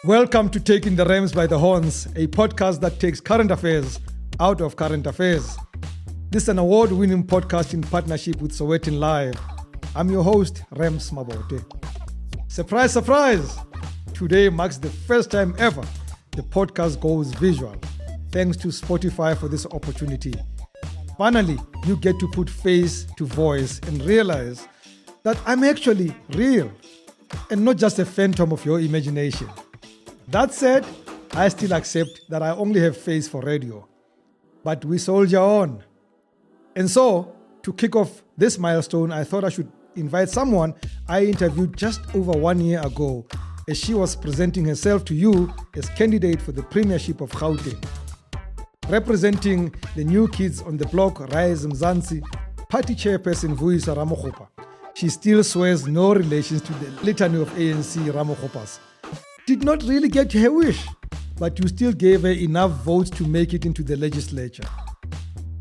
Welcome to Taking the Rams by the Horns, a podcast that takes current affairs out of current affairs. This is an award-winning podcast in partnership with Sowetan Live. I'm your host, Rams Mabote. Surprise, surprise! Today marks the first time ever the podcast goes visual. Thanks to Spotify for this opportunity. Finally, you get to put face to voice and realize that I'm actually real and not just a phantom of your imagination. That said, I still accept that I only have face for radio. But we soldier on. And so, to kick off this milestone, I thought I should invite someone I interviewed just over 1 year ago as she was presenting herself to you as candidate for the premiership of Gauteng. Representing the new kids on the block, Rise Mzansi, party chairperson Vuyiswa Ramokgopa. She still swears no relations to the litany of ANC Ramokgopas. Did not really get her wish, but you still gave her enough votes to make it into the legislature.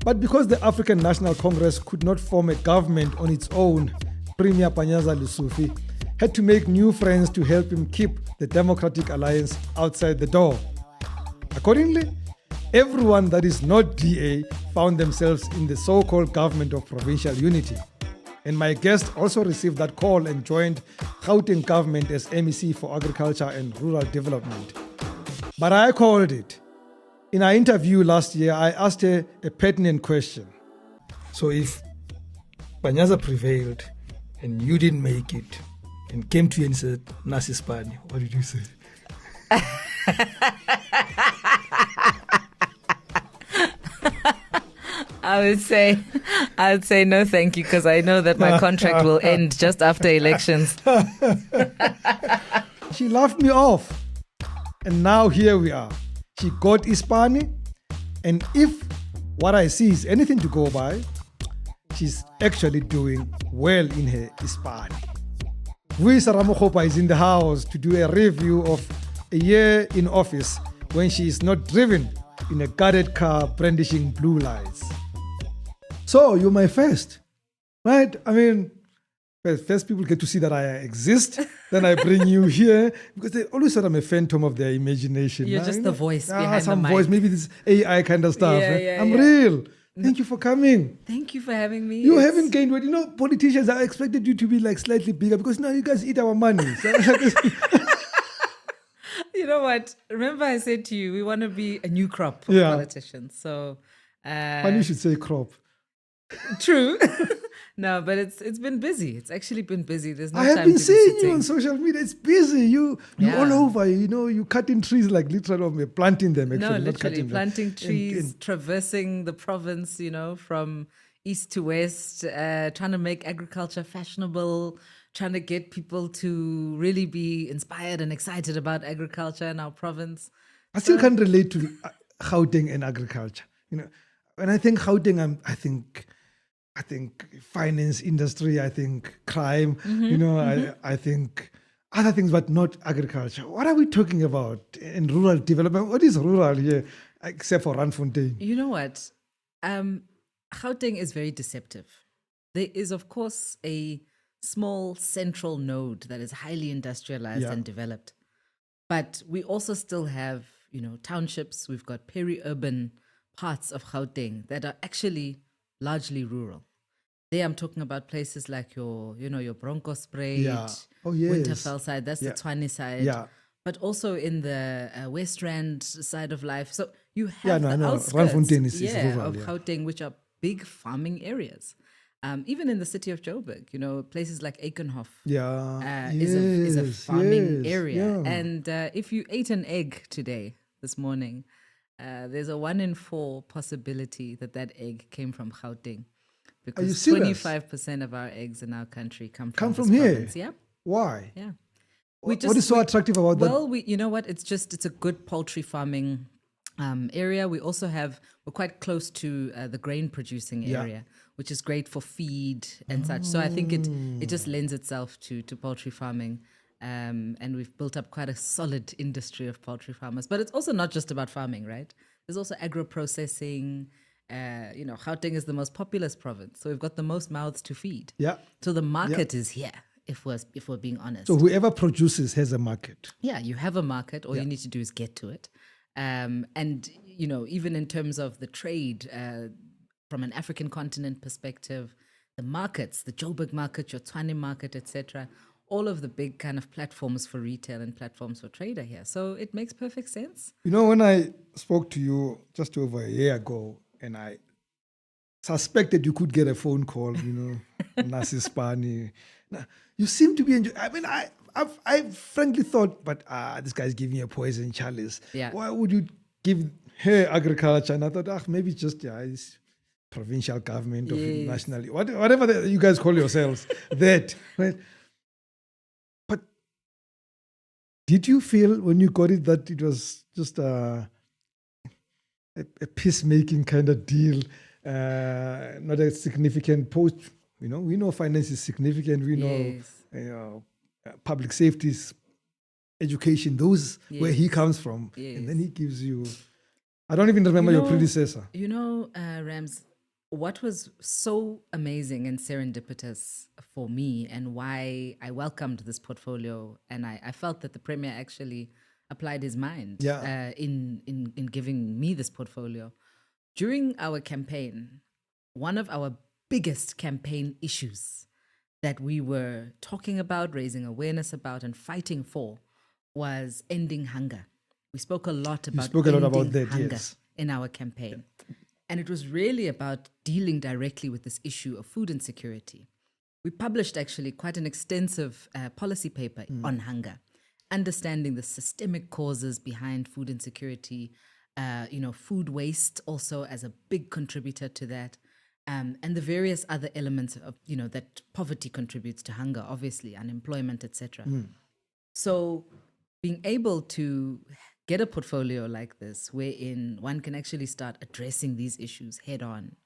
But because the African National Congress could not form a government on its own, Premier Panyaza Lesufi had to make new friends to help him keep the Democratic Alliance outside the door. Accordingly, everyone that is not DA found themselves in the so-called government of provincial unity. And my guest also received that call and joined Gauteng government as MEC for Agriculture and Rural Development. But I called it. In our interview last year, I asked her a pertinent question. So if Panyaza prevailed and you didn't make it and came to you and said, Nasi Spani, what did you say? I would say no thank you, because I know that my contract will end just after elections. She laughed me off. And now here we are. She got Ispani, and if what I see is anything to go by, she's actually doing well in her Ispani. Vuyiswa Ramokgopa is in the house to do a review of a year in office when she is not driven in a guarded car brandishing blue lights. So, you're my first, right? I mean, first people get to see that I exist, then I bring you here, because they always said I'm a phantom of their imagination. You're just the voice behind some the mic. voice, maybe this AI kind of stuff. I'm real. Thank you for coming. Thank you for having me. You haven't gained weight. You know, politicians, I expected you to be like slightly bigger because now you guys eat our money. So, you know what? Remember I said to you, we want to be a new crop of politicians. So, funny you should say crop. True. No, but it's been busy. It's actually been busy. There's no I time have been to seeing be you on social media. It's busy. You all over. You know, you cutting trees like literally planting them. Actually, no, not literally cutting planting them. trees, traversing the province. You know, from east to west, trying to make agriculture fashionable, trying to get people to really be inspired and excited about agriculture in our province. I still can't relate to Gauteng and agriculture. You know, when I think Gauteng, I think finance industry, I think crime, I think other things, but not agriculture. What are we talking about in rural development? What is rural here, except for Randfontein? You know what? Gauteng is very deceptive. There is, of course, a small central node that is highly industrialized and developed. But we also still have, townships. We've got peri-urban parts of Gauteng that are actually largely rural. There I'm talking about places like your Bronkhorstspruit, Winterfell side, that's the Tshwane side. Yeah. But also in the West Rand side of life. So you have the outskirts rural, of Gauteng, which are big farming areas. Even in the city of Joburg, places like Aikenhof is a farming area. Yeah. And if you ate an egg this morning, there's a 1 in 4 possibility that egg came from Gauteng, because 25% of our eggs in our country come from here. Province. Yeah. Why? Yeah. What is so attractive about that? Well, you know what? It's a good poultry farming area. We're quite close to the grain producing area, which is great for feed and such. So I think it just lends itself to poultry farming. And we've built up quite a solid industry of poultry farmers. But it's also not just about farming, right? There's also agro-processing. Gauteng is the most populous province. So we've got the most mouths to feed. Yeah. So the market is here. if we're being honest. So whoever produces has a market. Yeah, you have a market. All you need to do is get to it. And, even in terms of the trade, from an African continent perspective, the markets, the Joburg market, your Tshwane market, etc., all of the big kind of platforms for retail and platforms for trade are here. So it makes perfect sense. When I spoke to you just over a year ago, and I suspected you could get a phone call, Nasi Spani. Now, you seem to be enjoying. I mean, I frankly thought, but this guy's giving a poison chalice. Yeah. Why would you give her agriculture? And I thought, maybe just it's provincial government or national, whatever you guys call yourselves. That, right? But did you feel when you got it that it was just a peacemaking kind of deal? Not a significant post. We know finance is significant. We know public safety, education. Those where he comes from, and then he gives you. I don't even remember your predecessor. Rams, what was so amazing and serendipitous for me, and why I welcomed this portfolio, and I felt that the Premier actually applied his mind in giving me this portfolio. During our campaign, one of our biggest campaign issues that we were talking about, raising awareness about, and fighting for was ending hunger. We spoke a lot about ending hunger in our campaign. Yeah. And it was really about dealing directly with this issue of food insecurity. We published actually quite an extensive policy paper on hunger, understanding the systemic causes behind food insecurity, food waste also as a big contributor to that, and the various other elements of, that poverty contributes to hunger, obviously, unemployment, etc. So being able to get a portfolio like this, wherein one can actually start addressing these issues head on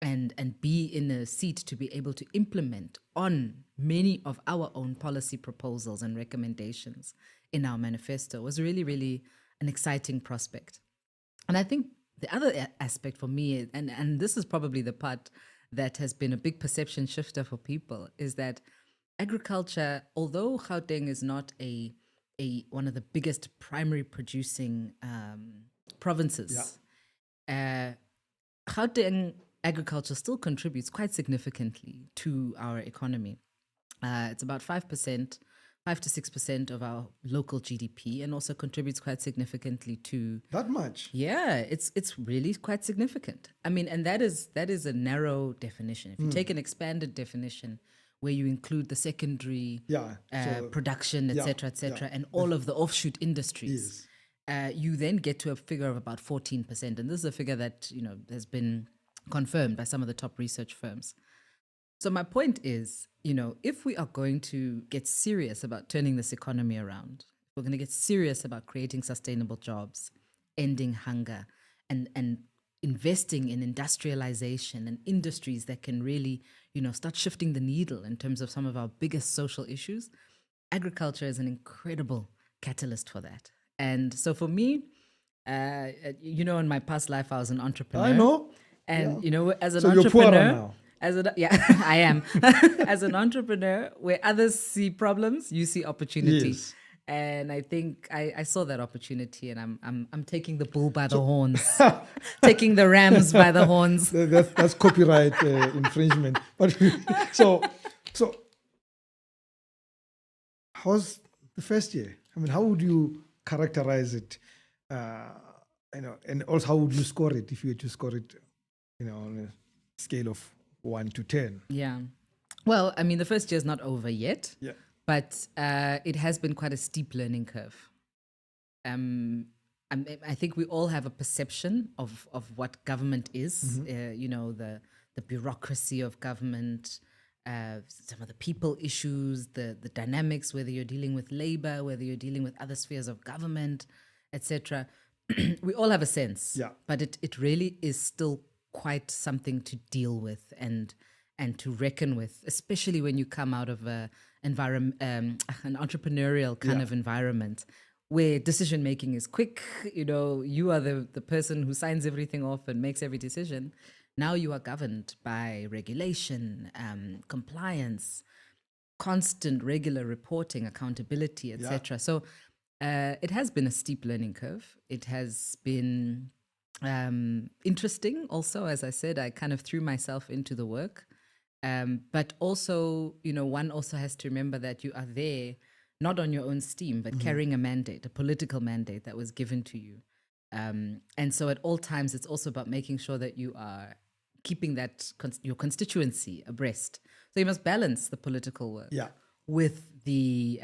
and be in a seat to be able to implement on many of our own policy proposals and recommendations in our manifesto was really, really an exciting prospect. And I think the other aspect for me, and this is probably the part that has been a big perception shifter for people, is that agriculture, although Gauteng is not one of the biggest primary producing provinces, Gauteng agriculture still contributes quite significantly to our economy. It's about 5%. 5 to 6% of our local GDP, and also contributes quite significantly to that much. Yeah, it's really quite significant. I mean, and that is a narrow definition. If you take an expanded definition where you include the secondary production, etc., and all of the offshoot industries, you then get to a figure of about 14%. And this is a figure that has been confirmed by some of the top research firms. So my point is, if we are going to get serious about turning this economy around, we're going to get serious about creating sustainable jobs, ending hunger, and investing in industrialization and industries that can really, start shifting the needle in terms of some of our biggest social issues, agriculture is an incredible catalyst for that. And so for me, in my past life, I was an entrepreneur. I know. And, as an so entrepreneur... you're poor now. I am. As an entrepreneur, where others see problems, you see opportunity. Yes. And I think I saw that opportunity, and I'm taking the bull by the horns, taking the rams by the horns. That's copyright infringement. But so how's the first year? I mean, how would you characterize it? And also how would you score it if you were to score it, on a scale of 1 to 10? Yeah. Well, I mean, the first year is not over yet. Yeah. But it has been quite a steep learning curve. I think we all have a perception of what government is, the bureaucracy of government, some of the people issues, the dynamics, whether you're dealing with labor, whether you're dealing with other spheres of government, etc. We all have a sense, but it really is still quite something to deal with and to reckon with, especially when you come out of an entrepreneurial kind of environment where decision making is quick. You are the person who signs everything off and makes every decision. Now you are governed by regulation, compliance, constant, regular reporting, accountability, etc. So it has been a steep learning curve. It has been interesting also. As I said, I kind of threw myself into the work. But also, one also has to remember that you are there not on your own steam, but carrying a mandate, a political mandate that was given to you. And so at all times, it's also about making sure that you are keeping that your constituency abreast. So you must balance the political work with the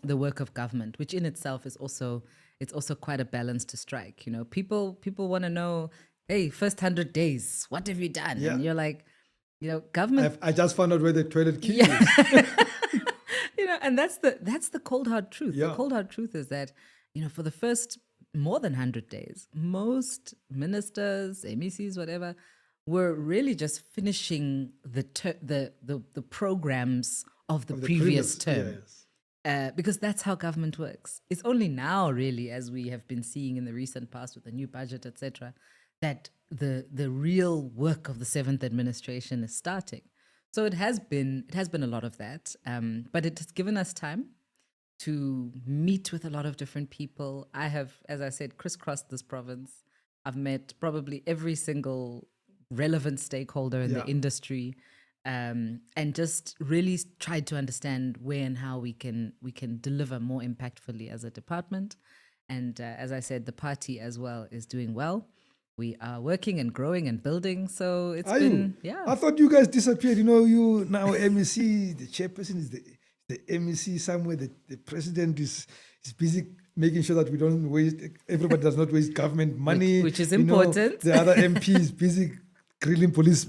work of government, which in itself is also quite a balance to strike. People want to know, hey, first 100 days, what have you done? Yeah. And you're like, government. I just found out where the toilet key is. And that's the cold hard truth. Yeah. The cold hard truth is that, for the first more than 100 days, most ministers, MECs, whatever, were really just finishing the programs of the previous term. Yes. Because that's how government works. It's only now, really, as we have been seeing in the recent past with the new budget, etc., that the real work of the 7th administration is starting. So it has been a lot of that, but it has given us time to meet with a lot of different people. I have, as I said, crisscrossed this province. I've met probably every single relevant stakeholder in the industry, and just really tried to understand where and how we can deliver more impactfully as a department. And as I said, the party as well is doing well. We are working and growing and building. So it's been. I thought you guys disappeared. You now MEC, the chairperson is the MEC somewhere. The president is busy making sure that we don't waste. Everybody does not waste government money, which is important. The other MP is busy grilling police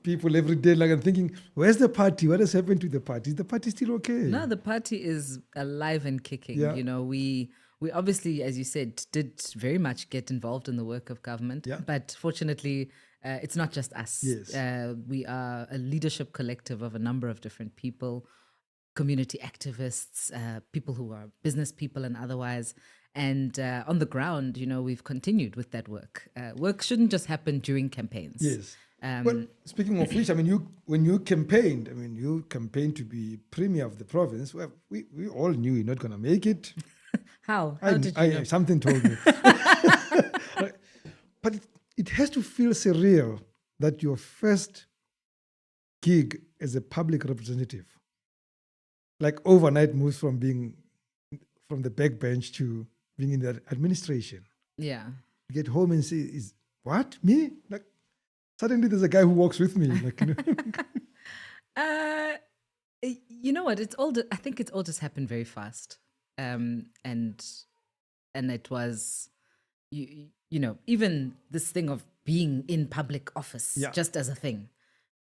people every day. Like I'm thinking, where's the party? What has happened to the party? Is the party still okay? No, the party is alive and kicking. Yeah. We obviously, as you said, did very much get involved in the work of government. Yeah. But fortunately, it's not just us. Yes. We are a leadership collective of a number of different people, community activists, people who are business people and otherwise. And on the ground, we've continued with that work. Work shouldn't just happen during campaigns. Yes. Well, speaking of which, when you campaigned, you campaigned to be premier of the province. Well, we all knew you're not going to make it. How did you know? Something told me. But it has to feel surreal that your first gig as a public representative, like overnight, moves from being from the backbench to being in the administration. Yeah. You get home and say, "Is what me?" Like suddenly there's a guy who walks with me. Like, you know what? I think it's all just happened very fast. And it was, even this thing of being in public office, just as a thing.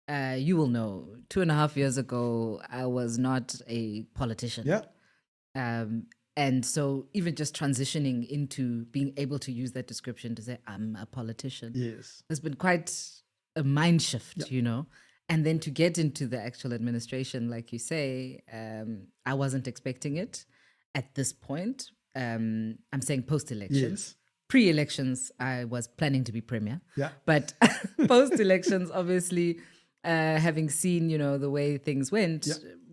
You will know, 2.5 years ago, I was not a politician. Yeah. And so even just transitioning into being able to use that description to say, I'm a politician. Yes. Has been quite a mind shift, And then to get into the actual administration, like you say, I wasn't expecting it. At this point, I'm saying post-elections. Yes. Pre-elections, I was planning to be premier. Yeah. But post-elections, obviously, having seen, the way things went,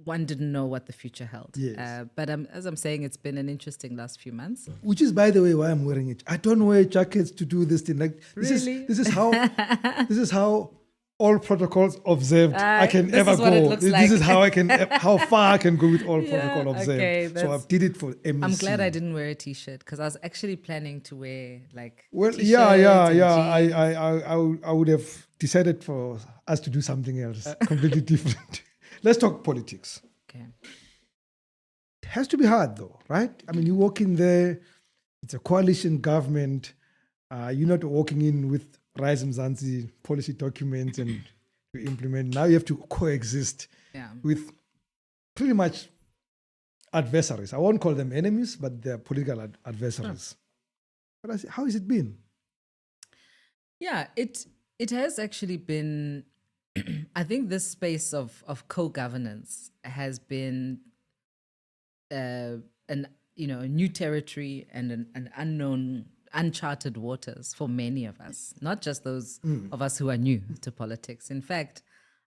one didn't know what the future held. Yes. But as I'm saying, it's been an interesting last few months. Which is, by the way, why I'm wearing it. I don't wear jackets to do this thing. Like Really? This is how all protocols observed I can ever go. This is how how far I can go with all protocol observed. Okay, so I did it for MEC. I'm glad I didn't wear a t-shirt because I was actually planning to wear Well, t-shirts I would have decided for us to do something else completely different. Let's talk politics. Okay. It has to be hard though, right? You walk in there, it's a coalition government. You're not walking in with Rise Mzansi policy documents and to implement. Now you have to coexist with pretty much adversaries. I won't call them enemies, but they're political adversaries. But how has it been? Yeah, it has actually been. I think this space of co-governance has been a new territory and an unknown, uncharted waters for many of us, not just those of us who are new to politics. In fact,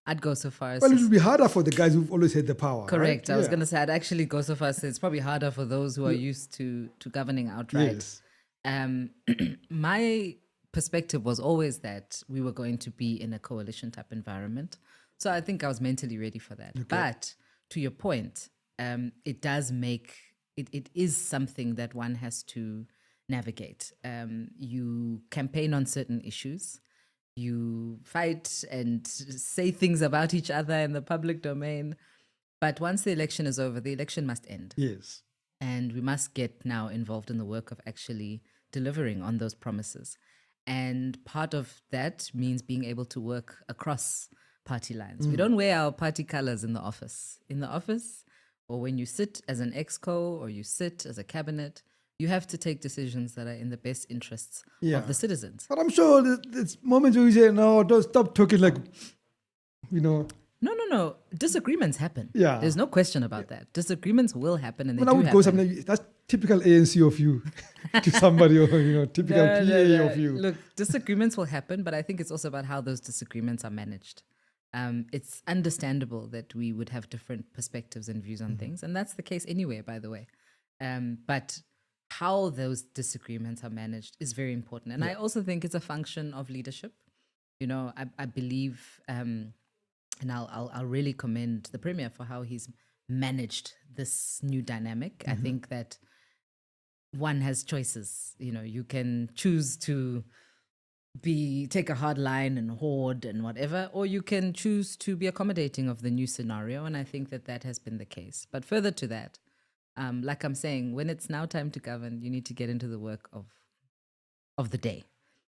I'd go so far as Well, to it would be harder for the guys who've always had the power. correct. Right? I was going to say I'd actually go so far as to say it's probably harder for those who are used to governing outright. Yes. My perspective was always that we were going to be in a coalition type environment. So I think I was mentally ready for that. Okay. But to your point, it does make it is something that one has to navigate. You campaign on certain issues, you fight and say things about each other in the public domain. But once the election is over, the election must end. Yes. And we must get now involved in the work of actually delivering on those promises. And part of that means being able to work across party lines. We don't wear our party colors in the office. In the office, or when you sit as an exco or you sit as a cabinet, you have to take decisions that are in the best interests of the citizens. But I'm sure there's moments where you say, no, don't stop talking like, No. Disagreements happen. Yeah. There's no question about that. Disagreements will happen, and they when I would happen. go something, that's typical ANC of you to somebody, or typical PA of you. Look, disagreements will happen, but I think it's also about how those disagreements are managed. It's understandable that we would have different perspectives and views on things, and that's the case anywhere, by the way. But how those disagreements are managed is very important, and I also think it's a function of leadership. I believe. And I'll really commend the Premier for how he's managed this new dynamic. I think that one has choices. You can choose to take a hard line and hoard and whatever, or you can choose to be accommodating of the new scenario. And I think that has been the case. But further to that, like I'm saying, when it's now time to govern, you need to get into the work of the day.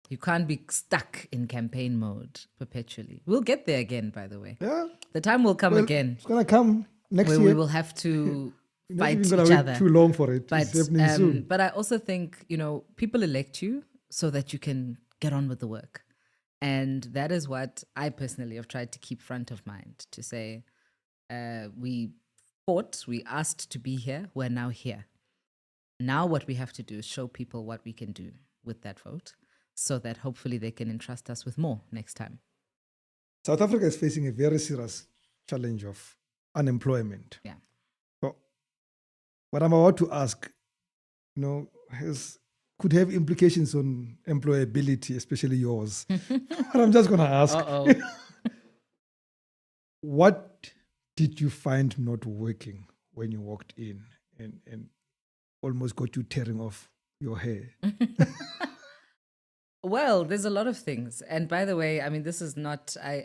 You can't be stuck in campaign mode perpetually. We'll get there again, by the way. Yeah. The time will come again. It's going to come next where year. we will have to fight each wait other. Too long for it. But, it's happening soon. But I also think, people elect you so that you can get on with the work. And that is what I personally have tried to keep front of mind, to say, we fought, we asked to be here, we're now here. Now what we have to do is show people what we can do with that vote, so that hopefully they can entrust us with more next time. South Africa is facing a very serious challenge of unemployment. Yeah. So what I'm about to ask, could have implications on employability, especially yours. But I'm just going to ask, what did you find not working when you walked in and almost got you tearing off your hair? Well, there's a lot of things. And by the way, I mean, this is not, I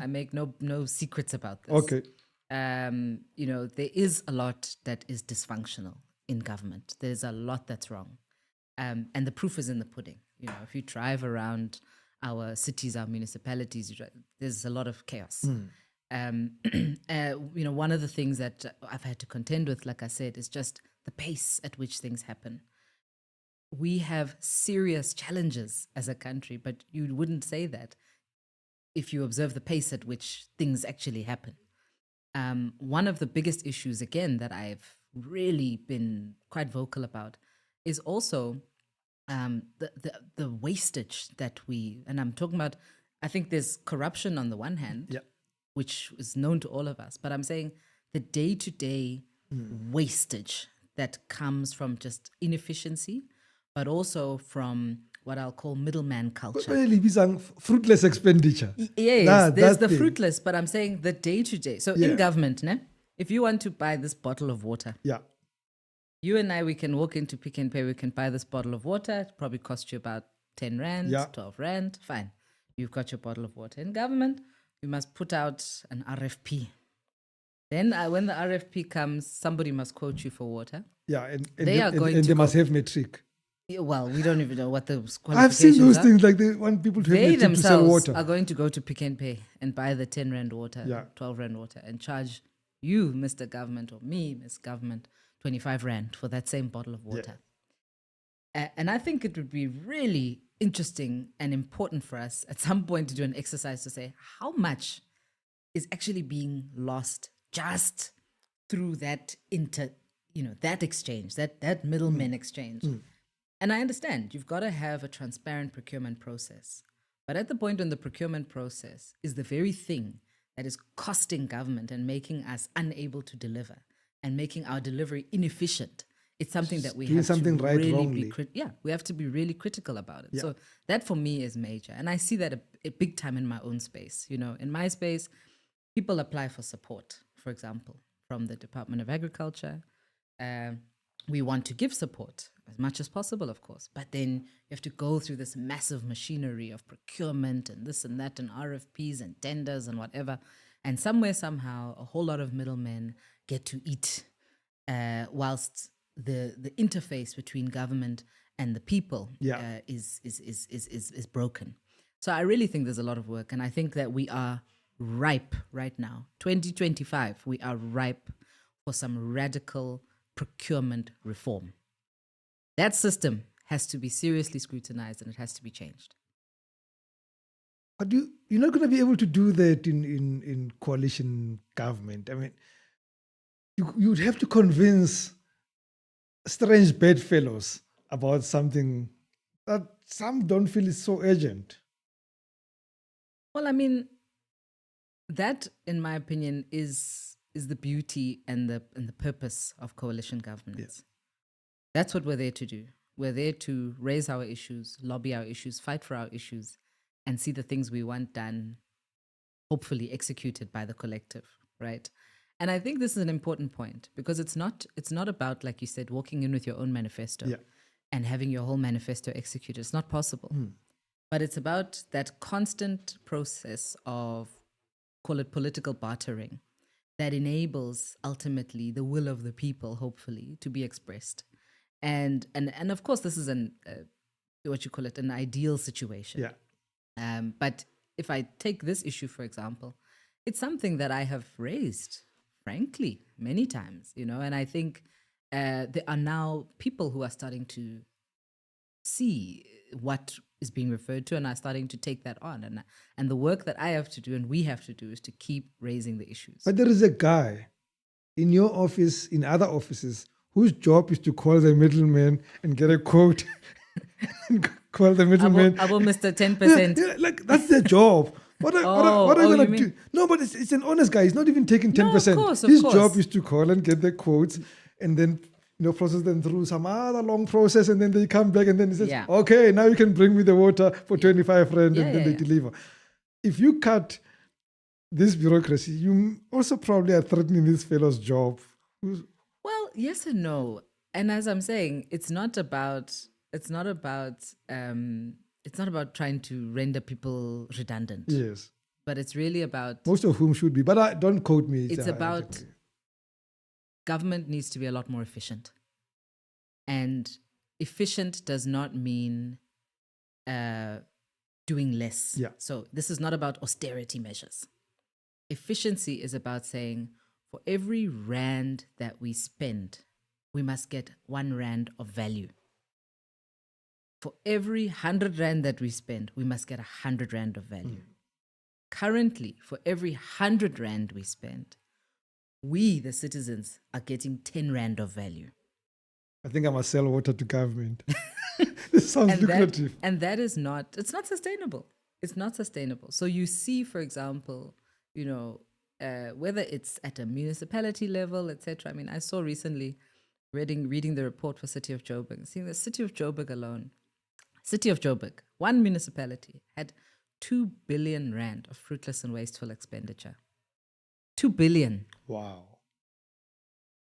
make no secrets about this. Okay. There is a lot that is dysfunctional in government. There's a lot that's wrong. And the proof is in the pudding. If you drive around our cities, our municipalities, there's a lot of chaos. One of the things that I've had to contend with, like I said, is just the pace at which things happen. We have serious challenges as a country, but you wouldn't say that if you observe the pace at which things actually happen. One of the biggest issues, again, that I've really been quite vocal about is also the wastage that and I'm talking about, I think there's corruption on the one hand, which is known to all of us, but I'm saying the day-to-day wastage that comes from just inefficiency, but also from what I'll call middleman culture. Fruitless expenditure. Yes, there's the fruitless, but I'm saying the day-to-day. So in government, if you want to buy this bottle of water, you and I, we can walk into Pick n Pay, we can buy this bottle of water. It probably cost you about 10 Rand, 12 Rand. Fine. You've got your bottle of water. In government, you must put out an RFP. Then when the RFP comes, somebody must quote you for water. Yeah, and they must have metric. Well, we don't even know what the qualifications I've seen those things, like they want people to have metric to sell water. They themselves are going to go to Pick n Pay and buy the 10 Rand water, 12 Rand water, and charge you, Mr. Government, or me, Miss Government, 25 Rand for that same bottle of water. And I think it would be really interesting and important for us at some point to do an exercise to say how much is actually being lost just through that that exchange, that middleman exchange. And I understand you've got to have a transparent procurement process. But at the point when the procurement process is the very thing that is costing government and making us unable to deliver and making our delivery inefficient, it's something that we have something to right, really wrongly. we have to be really critical about it. Yeah. So that for me is major. And I see that a big time in my own space. In my space, people apply for support, for example, from the Department of Agriculture. We want to give support as much as possible, of course, but then you have to go through this massive machinery of procurement and this and that and RFPs and tenders and whatever. And somewhere, somehow, a whole lot of middlemen get to eat whilst the interface between government and the people is broken. So I really think there's a lot of work, and I think that we are ripe right now. 2025, we are ripe for some radical procurement reform. That system has to be seriously scrutinized and it has to be changed. But you're not going to be able to do that in coalition government. I mean, you'd have to convince strange bedfellows about something that some don't feel is so urgent. Well, I mean, that, in my opinion, is the beauty and the purpose of coalition governance. Yes. That's what we're there to do. We're there to raise our issues, lobby our issues, fight for our issues, and see the things we want done, hopefully executed by the collective, right? And I think this is an important point because it's not about, like you said, walking in with your own manifesto and having your whole manifesto executed. It's not possible. But it's about that constant process of, call it political bartering, that enables ultimately the will of the people, hopefully, to be expressed. And of course, this is an ideal situation. Yeah. But if I take this issue, for example, it's something that I have raised, frankly, many times, and I think there are now people who are starting to see what is being referred to and are starting to take that on. And the work that I have to do and we have to do is to keep raising the issues. But there is a guy in your office, in other offices, whose job is to call the middleman and get a quote. Call the middleman. Abo Mr. 10%. Yeah, like that's their job. What are you going to do? No, but it's an honest guy. He's not even taking 10%. No, of course. His job is to call and get the quotes and then process them through some other long process, and then they come back and then he says, okay, now you can bring me the water for 25 rand, and then they deliver. If you cut this bureaucracy, you also probably are threatening this fellow's job. Well, yes and no. And as I'm saying, it's not about trying to render people redundant. Yes. But it's really about, most of whom should be, but don't quote me. It's about government needs to be a lot more efficient. And efficient does not mean doing less. Yeah. So this is not about austerity measures. Efficiency is about saying, for every rand that we spend, we must get 1 rand of value. For every 100 rand that we spend, we must get 100 rand of value. Currently, for every 100 rand we spend, we, the citizens, are getting 10 rand of value. I think I must sell water to government. This sounds lucrative. And that is not, it's not sustainable. It's not sustainable. So you see, for example, whether it's at a municipality level, etc. I mean, I saw recently, reading the report for City of Joburg, seeing the City of Joburg alone, City of Joburg, one municipality, had 2 billion rand of fruitless and wasteful expenditure. 2 billion. Wow.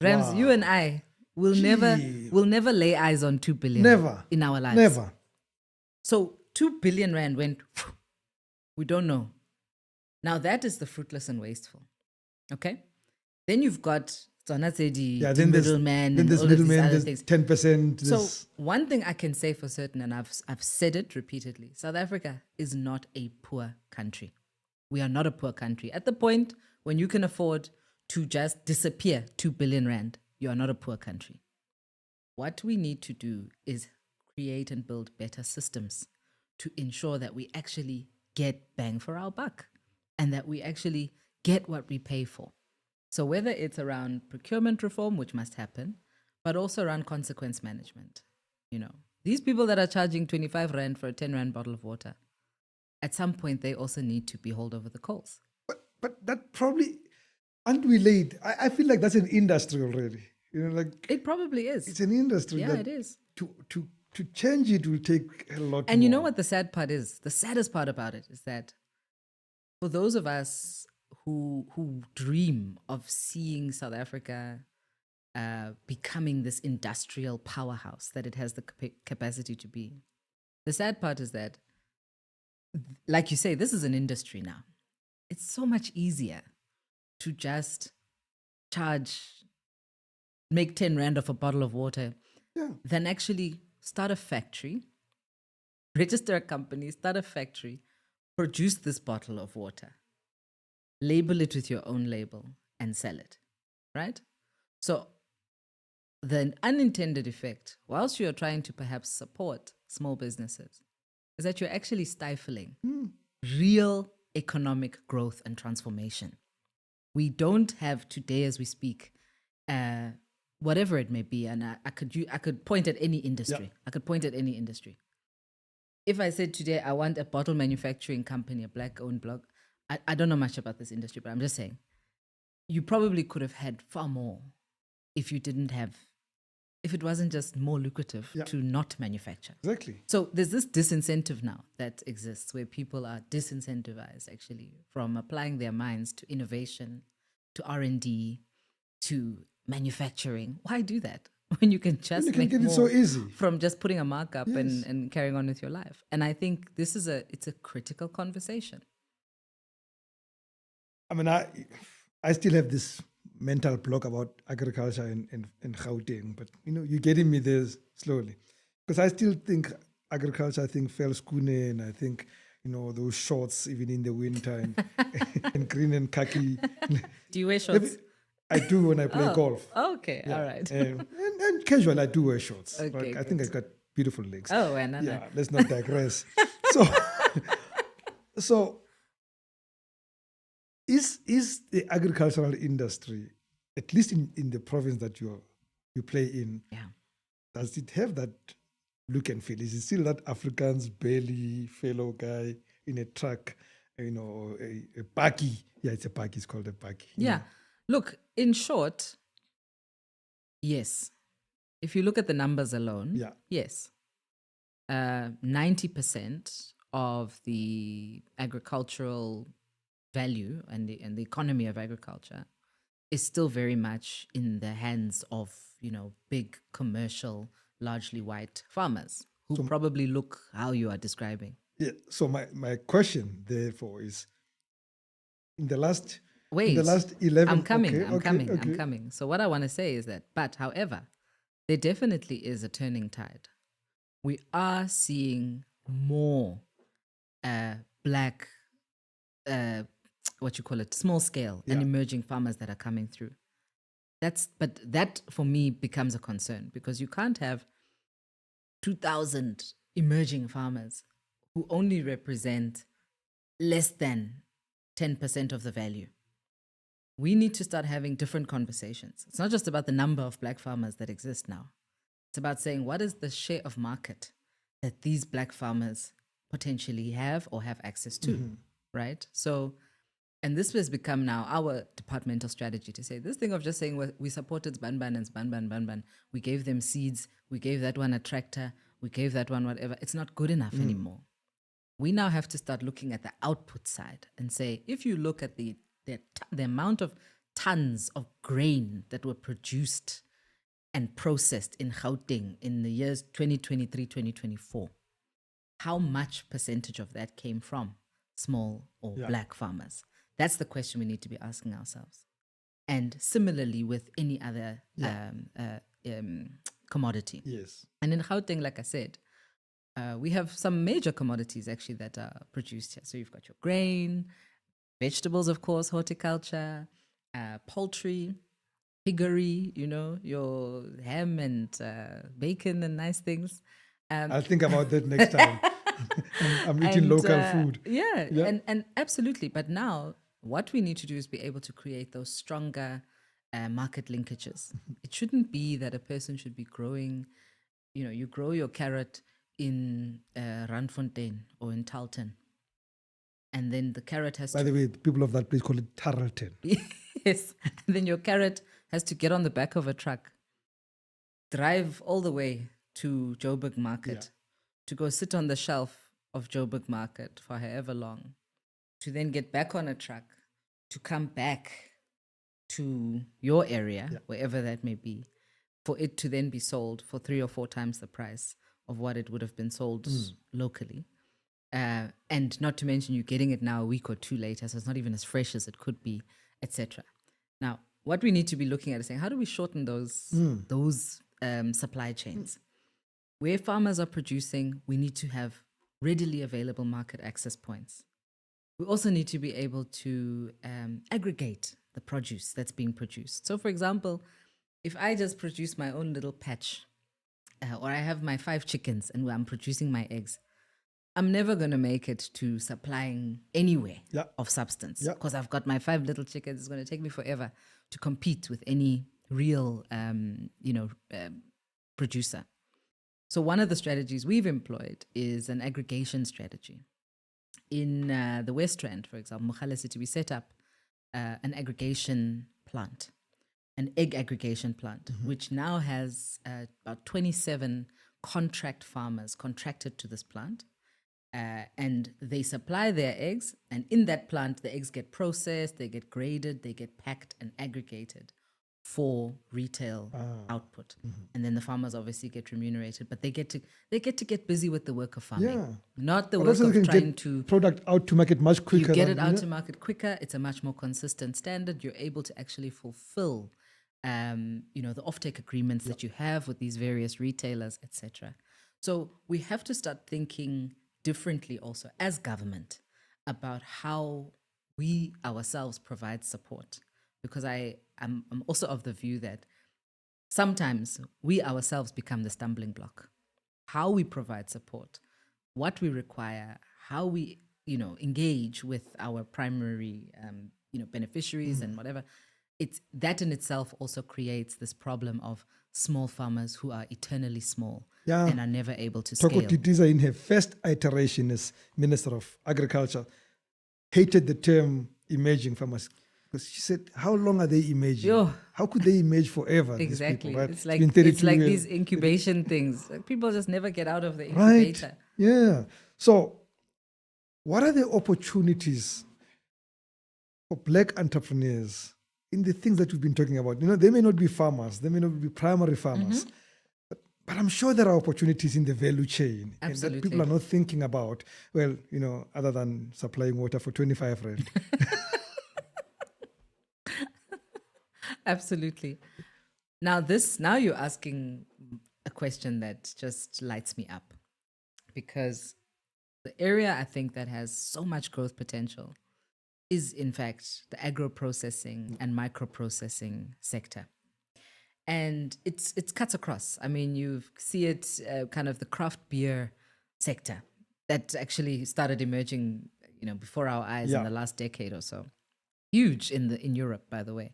Rams, you and I will never lay eyes on 2 billion. Never. In our lives. Never. So 2 billion rand went, we don't know. Now that is the fruitless and wasteful. Okay? Then you've got the middleman and all of these other things. 10%. So one thing I can say for certain, and I've said it repeatedly, South Africa is not a poor country. We are not a poor country. At the point when you can afford to just disappear 2 billion rand, you are not a poor country. What we need to do is create and build better systems to ensure that we actually get bang for our buck and that we actually get what we pay for. So whether it's around procurement reform, which must happen, but also around consequence management. These people that are charging 25 rand for a 10 rand bottle of water, at some point they also need to be hauled over the coals. but that probably, aren't we late? I feel like that's an industry already. You know, like It probably is. it's an industry Yeah, that it is. to change it will take a lot And more. you know what the sad part is? The saddest part about it is that for those of us who dream of seeing South Africa becoming this industrial powerhouse that it has the capacity to be, the sad part is that, like you say, this is an industry now. It's so much easier to just make 10 Rand off a bottle of water than actually start a factory, register a company, start a factory, produce this bottle of water, label it with your own label, and sell it, right? So the unintended effect, whilst you're trying to perhaps support small businesses, is that you're actually stifling real economic growth and transformation. We don't have today, as we speak, whatever it may be, and I could point at any industry. Yeah. I could point at any industry. If I said today I want a bottle manufacturing company, a black-owned blog, I don't know much about this industry, but I'm just saying, you probably could have had far more if it wasn't just more lucrative to not manufacture. Exactly. So there's this disincentive now that exists where people are disincentivized actually from applying their minds to innovation, to R&D, to manufacturing. Why do that when you can just You can make get more it so easy from just putting a markup Yes. and carrying on with your life? And I think it's a critical conversation. I mean, I still have this mental block about agriculture in Gauteng, but you know, you're getting me there slowly. Because I still think agriculture, I think fell skune, and I think, you know, those shorts even in the winter and green and khaki. Do you wear shorts? I do when I play golf. Okay, all right. And casual, I do wear shorts. Okay, Like, I think I got beautiful legs. Oh, and Yeah, let's not digress. So, so is the agricultural industry, at least in the province that you play in, does it have that look and feel? Is it still that Afrikaans belly fellow guy in a truck, you know, a buggy? Yeah, it's a buggy. It's called a buggy. Yeah. Look, in short, yes. If you look at the numbers alone, yes. 90% of the agricultural value and the economy of agriculture is still very much in the hands of, you know, big commercial, largely white farmers who probably look how you are describing. Yeah. So my question therefore is, in the last 11, I'm coming. So what I want to say is that, but however, there definitely is a turning tide. We are seeing more black, small scale and emerging farmers that are coming through. But that for me becomes a concern, because you can't have 2,000 emerging farmers who only represent less than 10% of the value. We need to start having different conversations. It's not just about the number of black farmers that exist now. It's about saying, what is the share of market that these black farmers potentially have or have access to, right? So, and this has become now our departmental strategy to say this thing of just saying we supported Banban and Banban. We gave them seeds. We gave that one a tractor. We gave that one whatever. It's not good enough anymore. We now have to start looking at the output side and say, if you look at the amount of tons of grain that were produced and processed in Gauteng in the years 2023, 2024, how much percentage of that came from small or black farmers? That's the question we need to be asking ourselves. And similarly with any other commodity. Yes. And in Gauteng, like I said, we have some major commodities actually that are produced here. So you've got your grain, vegetables, of course, horticulture, poultry, piggery, you know, your ham and bacon and nice things. I'll think about that next time. I'm eating local food. Yeah, and absolutely. But now what we need to do is be able to create those stronger market linkages. It shouldn't be that a person should be growing, you know, you grow your carrot in Randfontein or in Talton. and then the carrot has By the way, the people of that place call it Tarleton. yes, and then your carrot has to get on the back of a truck, drive all the way to Joburg Market to go sit on the shelf of Joburg Market for however long, to then get back on a truck, to come back to your area, wherever that may be, for it to then be sold for 3 or 4 times the price of what it would have been sold locally. And not to mention you're getting it now a week or 2 later, so it's not even as fresh as it could be, etc. Now, what we need to be looking at is saying, how do we shorten those supply chains? Where farmers are producing, we need to have readily available market access points. We also need to be able to aggregate the produce that's being produced. So, for example, if I just produce my own little patch, or I have my 5 chickens and I'm producing my eggs, I'm never going to make it to supplying anywhere of substance because I've got my 5 little chickens. It's going to take me forever to compete with any real, producer. So one of the strategies we've employed is an aggregation strategy. In the West Rand, for example, Mogale City, we set up an aggregation plant, an egg aggregation plant, which now has about 27 contract farmers contracted to this plant. And they supply their eggs, and in that plant, the eggs get processed, they get graded, they get packed and aggregated for retail output. And then the farmers obviously get remunerated, but they get to get busy with the work of farming, not the work of trying to product out to market much quicker. You get it out to market quicker. It's a much more consistent standard. You're able to actually fulfill, the offtake agreements that you have with these various retailers, etc. So we have to start thinking differently also as government about how we ourselves provide support, because I'm also of the view that sometimes we ourselves become the stumbling block. How we provide support, what we require, how we engage with our primary beneficiaries and whatever, it's that in itself also creates this problem of small farmers who are eternally small and are never able to scale. Toko Titiza, in her first iteration as Minister of Agriculture, hated the term emerging farmers because she said, how long are they emerging? How could they emerge forever? Exactly. People, right? It's like these incubation things. Like people just never get out of the incubator. Right. Yeah. So what are the opportunities for Black entrepreneurs in the things that we've been talking about? They may not be farmers, they may not be primary farmers, but I'm sure there are opportunities in the value chain and that people are not thinking about, other than supplying water for 25 rand. Absolutely. Now you're asking a question that just lights me up, because the area I think that has so much growth potential is in fact the agro-processing and micro-processing sector. And it's cuts across. I mean, you see it kind of the craft beer sector that actually started emerging, before our eyes in the last decade or so. Huge in Europe, by the way.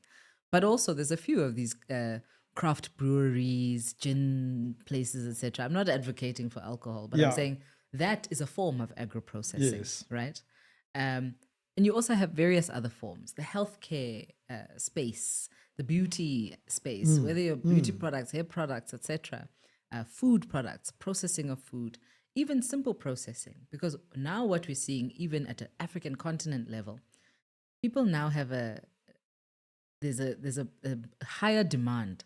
But also there's a few of these craft breweries, gin places, etc. I'm not advocating for alcohol, but I'm saying that is a form of agro-processing, right? And you also have various other forms, the healthcare space, the beauty space, whether you're beauty products, hair products, etc., food products, processing of food, even simple processing. Because now what we're seeing, even at an African continent level, people now have there's a higher demand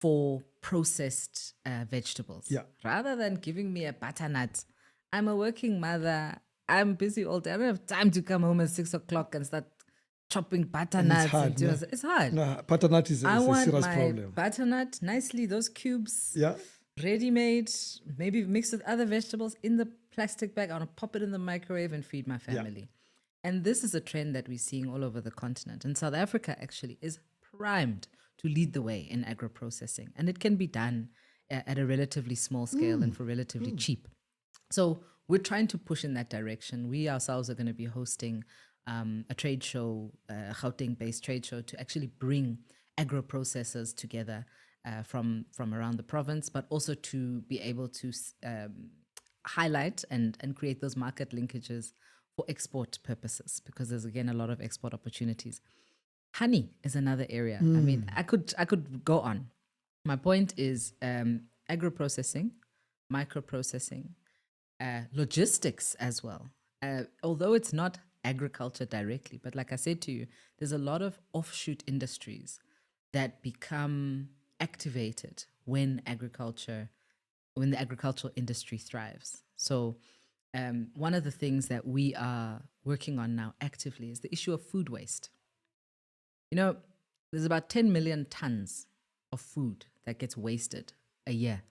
for processed vegetables. Rather than giving me a butternut, I'm a working mother, I'm busy all day, I don't have time to come home at 6 o'clock and start chopping butternuts. It's hard. No, butternut is a serious problem. I want my butternut, nicely, those cubes, ready-made, maybe mixed with other vegetables in the plastic bag. I want to pop it in the microwave and feed my family. And this is a trend that we're seeing all over the continent. And South Africa actually is primed to lead the way in agro-processing. And it can be done at a relatively small scale and for relatively cheap. So we're trying to push in that direction. We ourselves are going to be hosting a trade show, a Gauteng-based trade show, to actually bring agro-processors together from around the province, but also to be able to highlight and create those market linkages for export purposes, because there's again a lot of export opportunities. Honey is another area. I mean, I could go on. My point is agro-processing, micro-processing, logistics as well. Although it's not agriculture directly, but like I said to you, there's a lot of offshoot industries that become activated when the agricultural industry thrives. So one of the things that we are working on now actively is the issue of food waste. You know, there's about 10 million tons of food that gets wasted a year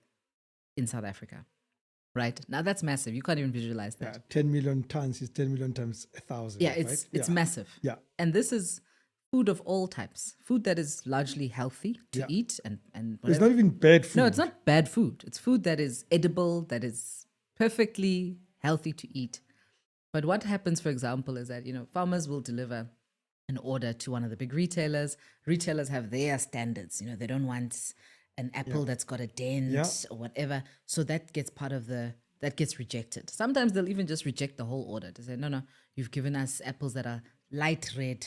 in South Africa. Right? Now that's massive. You can't even visualize that. Yeah, 10 million tons is 10 million times 1,000. Yeah, it's massive. Yeah. And this is food of all types. Food that is largely healthy to eat and whatever. It's not even bad food. No, it's not bad food. It's food that is edible, that is perfectly healthy to eat. But what happens, for example, is that, farmers will deliver an order to one of the big retailers. Retailers have their standards. They don't want an apple that's got a dent or whatever. So that gets that gets rejected. Sometimes they'll even just reject the whole order. They say, no, you've given us apples that are light red,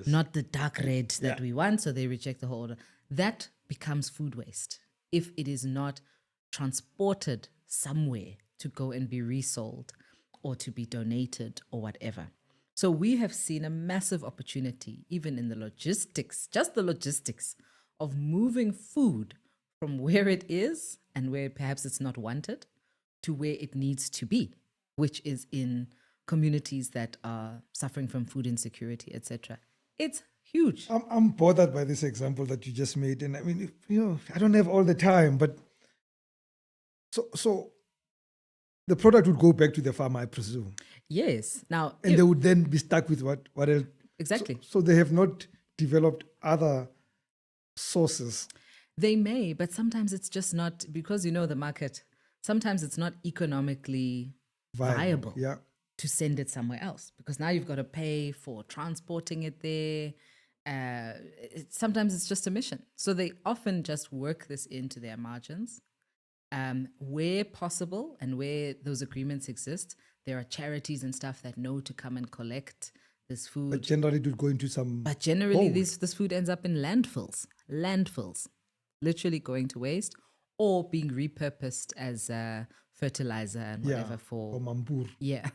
not the dark red that we want. So they reject the whole order. That becomes food waste if it is not transported somewhere to go and be resold or to be donated or whatever. So we have seen a massive opportunity, even in the logistics, just the logistics of moving food from where it is and where perhaps it's not wanted to where it needs to be, which is in communities that are suffering from food insecurity, etc. It's huge. I'm bothered by this example that you just made. And I mean, I don't have all the time, but so the product would go back to the farmer, I presume. Yes. Now, and they would then be stuck with what else? Exactly. So they have not developed other sources. They may, but sometimes it's just not, because the market, sometimes it's not economically viable to send it somewhere else, because now you've got to pay for transporting it there. Sometimes it's just a mission. So they often just work this into their margins. Where possible and where those agreements exist, there are charities and stuff that know to come and collect this food. But generally it would go into some... But generally this food ends up in landfills, literally going to waste or being repurposed as fertilizer and whatever for mambur. Yeah.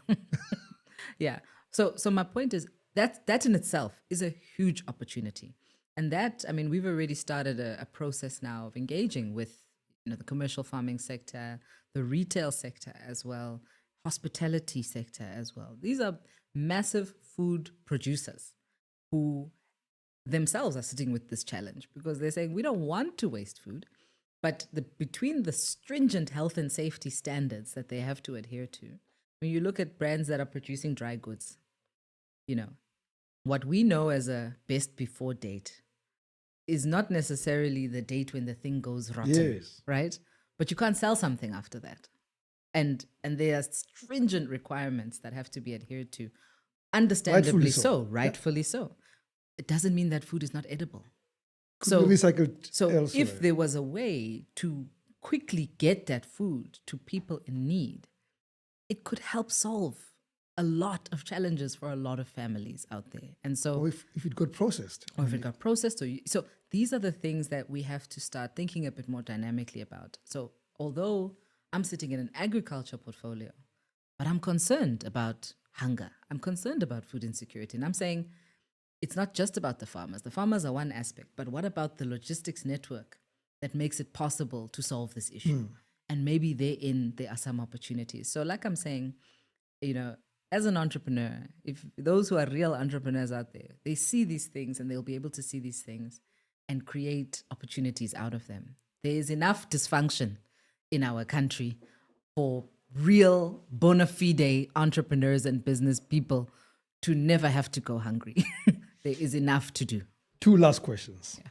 Yeah. So my point is that in itself is a huge opportunity. And that, I mean, we've already started a process now of engaging with the commercial farming sector, the retail sector as well, hospitality sector as well. These are massive food producers who themselves are sitting with this challenge because they're saying we don't want to waste food, but between the stringent health and safety standards that they have to adhere to, when you look at brands that are producing dry goods, what we know as a best before date is not necessarily the date when the thing goes rotten, right? But you can't sell something after that. And there are stringent requirements that have to be adhered to, understandably rightfully so. It doesn't mean that food is not edible. Could be recycled elsewhere. If there was a way to quickly get that food to people in need, it could help solve a lot of challenges for a lot of families out there. And so, or if it got processed. Or if it got processed. So these are the things that we have to start thinking a bit more dynamically about. So although I'm sitting in an agriculture portfolio, but I'm concerned about hunger. I'm concerned about food insecurity. And I'm saying it's not just about the farmers. The farmers are one aspect, but what about the logistics network that makes it possible to solve this issue? And maybe therein there are some opportunities. So like I'm saying, as an entrepreneur, if those who are real entrepreneurs out there, they see these things and they'll be able to see these things and create opportunities out of them. There is enough dysfunction in our country for real bona fide entrepreneurs and business people to never have to go hungry. There is enough to do. 2 last questions. Yeah.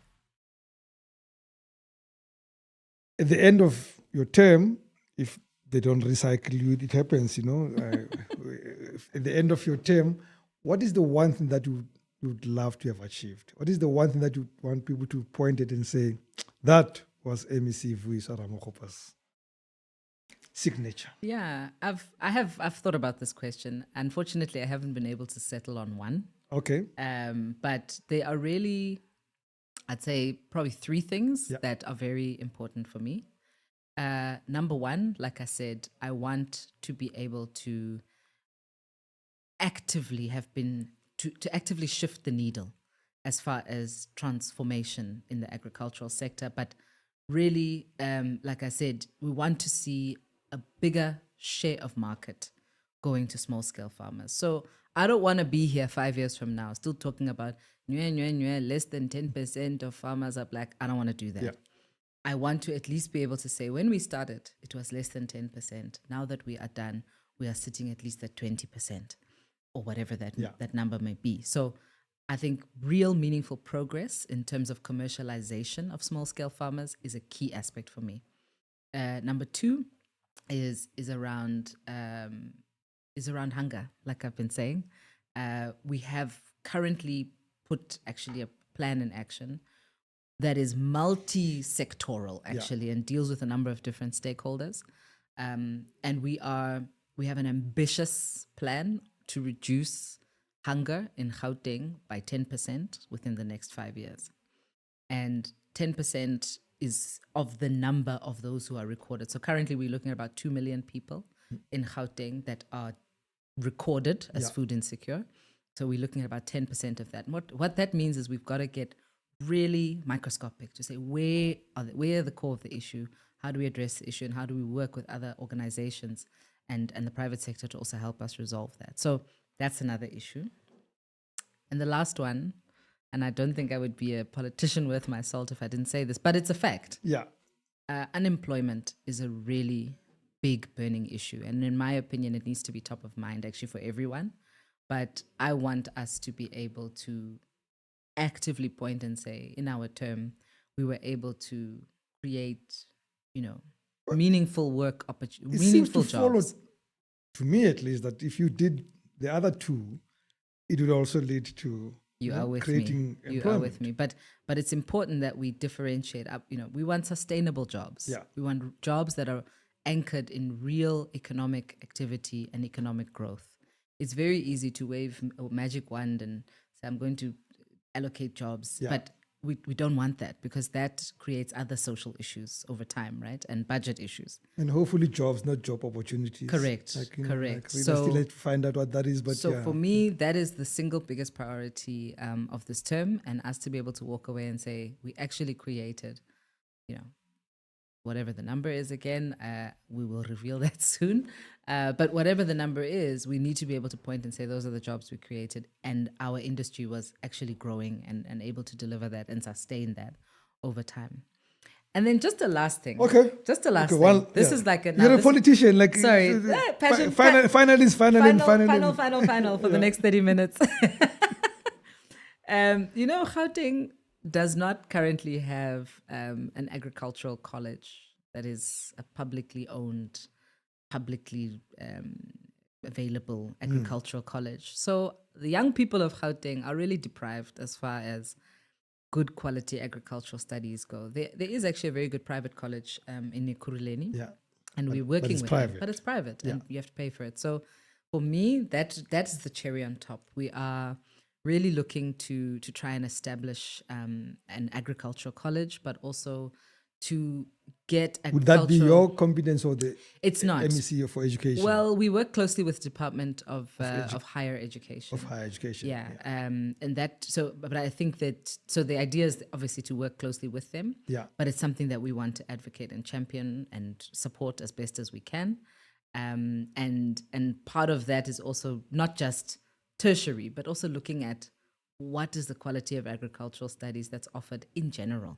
At the end of your term, if they don't recycle you, it happens, at the end of your term, what is the one thing that you would love to have achieved? What is the one thing that you want people to point at and say, that was MEC Vuyiswa Ramokgopa's signature? Yeah, I've thought about this question. Unfortunately, I haven't been able to settle on one. Okay. But there are really, I'd say, probably three things Yeah. that are very important for me. Number one, like I said, I want to be able to actively to actively shift the needle as far as transformation in the agricultural sector. But really, like I said, we want to see a bigger share of market going to small scale farmers. So I don't want to be here 5 years from now still talking about less than 10% of farmers are black. I don't want to do that. Yeah. I want to at least be able to say when we started, it was less than 10%. Now that we are done, we are sitting at least at 20% or whatever that number may be. So I think real meaningful progress in terms of commercialization of small scale farmers is a key aspect for me. Number two is around hunger, like I've been saying. We have currently put actually a plan in action that is multi-sectoral actually and deals with a number of different stakeholders. And we have an ambitious plan to reduce hunger in Gauteng by 10% within the next 5 years. And 10% is of the number of those who are recorded. So currently we're looking at about 2 million people in Gauteng that are recorded as food insecure. So we're looking at about 10% of that. And what that means is we've got to get really microscopic to say where are the core of the issue, how do we address the issue, and how do we work with other organizations and the private sector to also help us resolve that. So that's another issue. And the last one, and I don't think I would be a politician worth my salt if I didn't say this, but it's a fact. Yeah. Unemployment is a really big burning issue. And in my opinion, it needs to be top of mind actually for everyone. But I want us to be able to actively point and say, in our term, we were able to create, meaningful work opportunities, meaningful jobs. To me at least, that if you did the other two, it would also lead to creating employment. You are with me. But it's important that we differentiate up. We want sustainable jobs. Yeah. We want jobs that are anchored in real economic activity and economic growth. It's very easy to wave a magic wand and say, I'm going to allocate jobs. Yeah. But we don't want that, because that creates other social issues over time, right? And budget issues. And hopefully jobs, not job opportunities. Correct. We still have to find out what that is. But for me, that is the single biggest priority of this term, and us to be able to walk away and say, we actually created, whatever the number is again, we will reveal that soon. But whatever the number is, we need to be able to point and say, those are the jobs we created. And our industry was actually growing and able to deliver that and sustain that over time. And then just the last thing. Okay. Just the last thing. Well, this is like you're a politician. Like, sorry. Final for the next 30 minutes. Gauteng does not currently have an agricultural college that is a publicly owned, publicly available agricultural college. So the young people of Gauteng are really deprived as far as good quality agricultural studies go. There is actually a very good private college in Ekurhuleni. Yeah. And we're working with it. But it's private and you have to pay for it. So for me, that's the cherry on top. We are really looking to try and establish an agricultural college, but also to get agricultural... Would that be your competence or the it's not. MEC for education? Well, we work closely with the Department of Higher Education. Of Higher Education. Yeah. And that, but I think that, the idea is obviously to work closely with them. Yeah. But it's something that we want to advocate and champion and support as best as we can. And part of that is also not just tertiary, but also looking at what is the quality of agricultural studies that's offered in general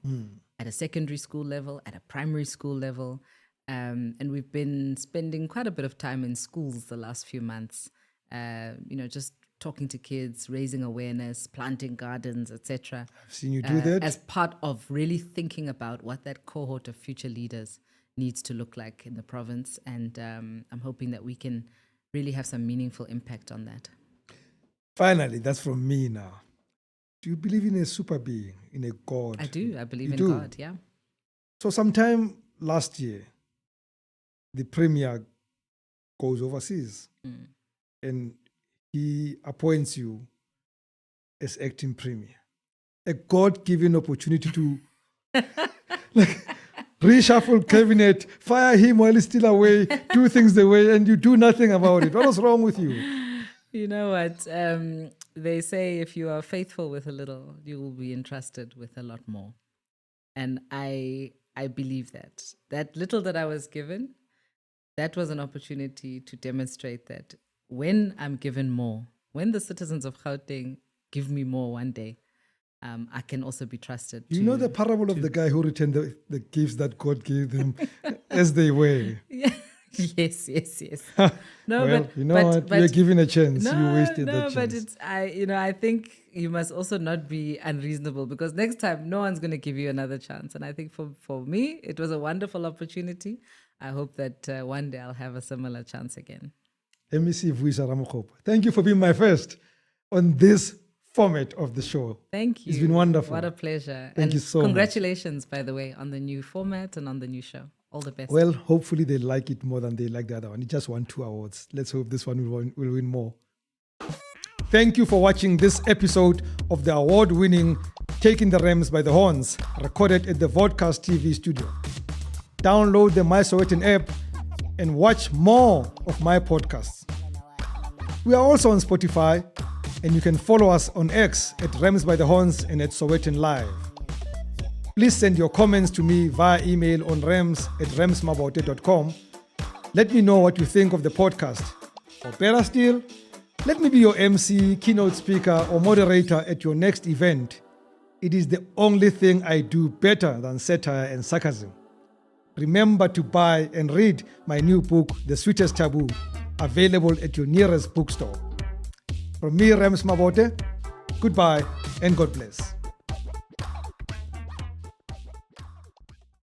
at a secondary school level, at a primary school level. And we've been spending quite a bit of time in schools the last few months, just talking to kids, raising awareness, planting gardens, etc. I've seen you do that. As part of really thinking about what that cohort of future leaders needs to look like in the province. And I'm hoping that we can really have some meaningful impact on that. Finally, that's from me now. Do you believe in a super being, in a God? I do. I believe in God, yeah. So sometime last year, the premier goes overseas and he appoints you as acting premier. A God-given opportunity to reshuffle cabinet, fire him while he's still away, do things the way, and you do nothing about it. What was wrong with you? You know what? They say if you are faithful with a little, you will be entrusted with a lot more. And I believe that. That little that I was given, that was an opportunity to demonstrate that when I'm given more, when the citizens of Gauteng give me more one day, I can also be trusted. You know the parable of the guy who returned the gifts that God gave them as they were. Yeah. Yes. No, well, but you know what? You're given a chance. You wasted that No, chance. but I think you must also not be unreasonable, because next time no one's going to give you another chance. And I think for me, it was a wonderful opportunity. I hope that one day I'll have a similar chance again. Let me see Vuyiswa Ramokgopa. Thank you for being my first on this format of the show. Thank you. It's been wonderful. What a pleasure. Thank you so much. Congratulations, by the way, on the new format and on the new show. All the best. Well, hopefully they like it more than they like the other one. It just won 2 awards. Let's hope this one will win more. Thank you for watching this episode of the award-winning Taking the Rams by the Horns, recorded at the Vodcast TV studio. Download the My Sowetan app and watch more of my podcasts. We are also on Spotify, and you can follow us on X at Rams by the Horns and at Sowetan Live. Please send your comments to me via email on rams@ramsmabote.com. Let me know what you think of the podcast. Or better still, let me be your MC, keynote speaker, or moderator at your next event. It is the only thing I do better than satire and sarcasm. Remember to buy and read my new book, The Sweetest Taboo, available at your nearest bookstore. From me, Rams Mabote, goodbye and God bless.